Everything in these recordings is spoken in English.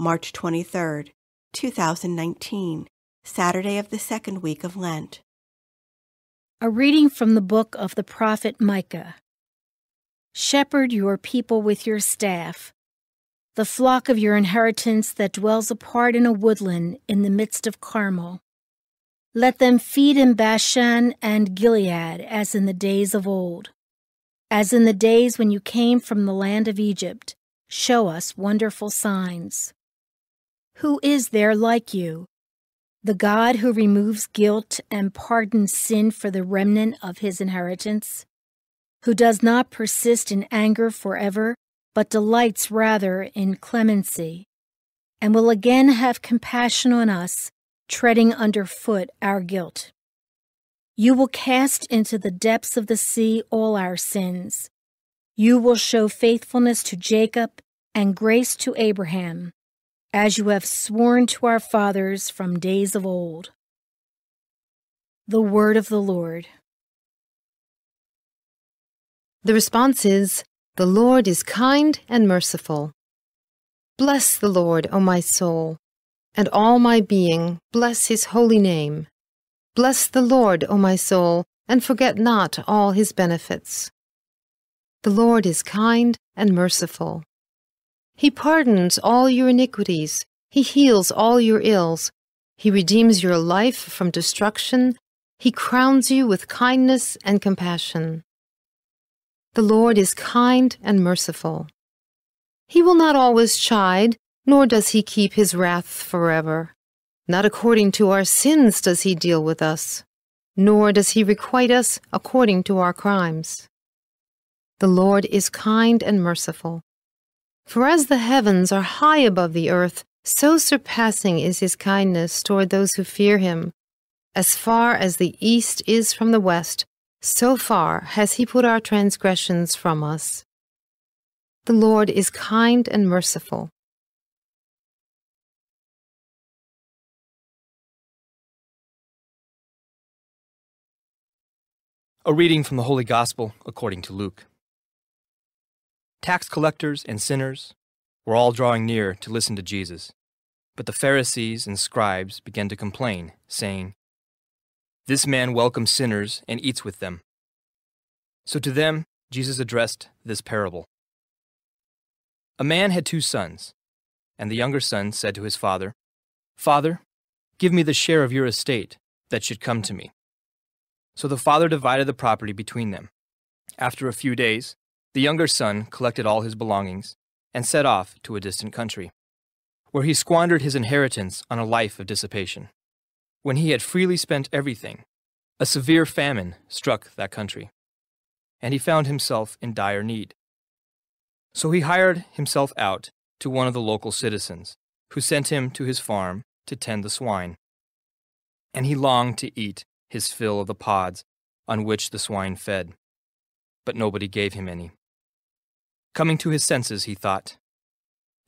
March 23, 2019, Saturday of the second week of Lent. A reading from the book of the prophet Micah. Shepherd your people with your staff, the flock of your inheritance that dwells apart in a woodland in the midst of Carmel. Let them feed in Bashan and Gilead as in the days of old. As in the days when you came from the land of Egypt, show us wonderful signs. Who is there like you, the God who removes guilt and pardons sin for the remnant of his inheritance, who does not persist in anger forever, but delights rather in clemency, and will again have compassion on us, treading underfoot our guilt? You will cast into the depths of the sea all our sins. You will show faithfulness to Jacob and grace to Abraham, as you have sworn to our fathers from days of old. The word of the Lord. The response is, "The Lord is kind and merciful." Bless the Lord, O my soul, and all my being, bless his holy name. Bless the Lord, O my soul, and forget not all his benefits. The Lord is kind and merciful. He pardons all your iniquities. He heals all your ills. He redeems your life from destruction. He crowns you with kindness and compassion. The Lord is kind and merciful. He will not always chide, nor does he keep his wrath forever. Not according to our sins does he deal with us, nor does he requite us according to our crimes. The Lord is kind and merciful. For as the heavens are high above the earth, so surpassing is his kindness toward those who fear him. As far as the east is from the west, so far has he put our transgressions from us. The Lord is kind and merciful. A reading from the Holy Gospel according to Luke. Tax collectors and sinners were all drawing near to listen to Jesus, but the Pharisees and scribes began to complain, saying, "This man welcomes sinners and eats with them." So to them Jesus addressed this parable. A man had 2 sons, and the younger son said to his father, "Father, give me the share of your estate that should come to me." So the father divided the property between them. After a few days, the younger son collected all his belongings and set off to a distant country, where he squandered his inheritance on a life of dissipation. When he had freely spent everything, a severe famine struck that country, and he found himself in dire need. So he hired himself out to one of the local citizens, who sent him to his farm to tend the swine. And he longed to eat his fill of the pods on which the swine fed, but nobody gave him any. Coming to his senses, he thought,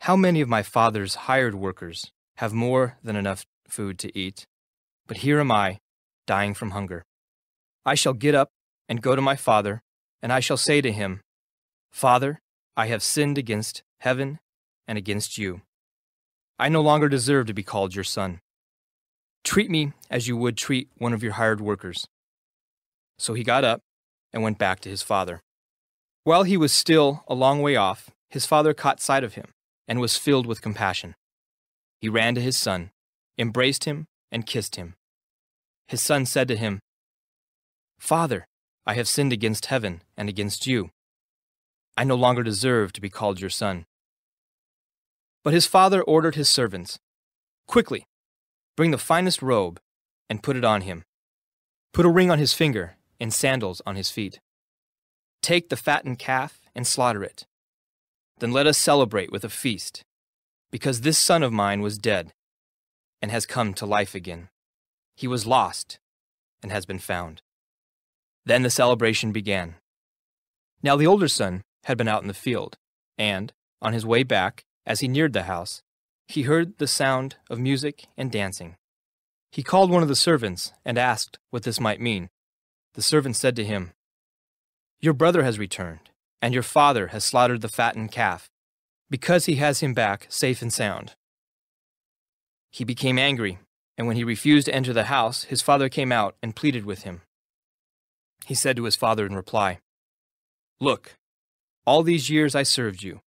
"How many of my father's hired workers have more than enough food to eat? But here am I, dying from hunger. I shall get up and go to my father, and I shall say to him, 'Father, I have sinned against heaven and against you. I no longer deserve to be called your son. Treat me as you would treat one of your hired workers.' So he got up and went back to his father. While he was still a long way off, his father caught sight of him and was filled with compassion. He ran to his son, embraced him, and kissed him. His son said to him, 'Father, I have sinned against heaven and against you. I no longer deserve to be called your son.' But his father ordered his servants, 'Quickly, bring the finest robe and put it on him. Put a ring on his finger and sandals on his feet. Take the fattened calf and slaughter it. Then let us celebrate with a feast, because this son of mine was dead and has come to life again. He was lost and has been found.' Then the celebration began. Now the older son had been out in the field, and, on his way back, as he neared the house, he heard the sound of music and dancing. He called one of the servants and asked what this might mean. The servant said to him, 'Your brother has returned, and your father has slaughtered the fattened calf, because he has him back safe and sound.' He became angry, and when he refused to enter the house, his father came out and pleaded with him. He said to his father in reply, "Look, all these years I served you,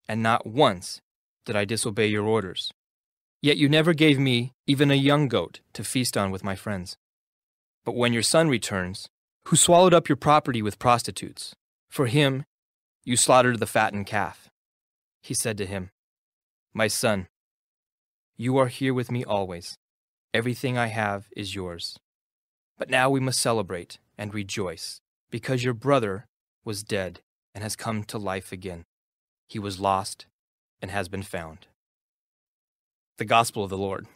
and not once did I disobey your orders. Yet you never gave me even a young goat to feast on with my friends. But when your son returns, who swallowed up your property with prostitutes, for him you slaughtered the fattened calf." He said to him, "My son, you are here with me always. Everything I have is yours. But now we must celebrate and rejoice, because your brother was dead and has come to life again. He was lost and has been found." The Gospel of the Lord.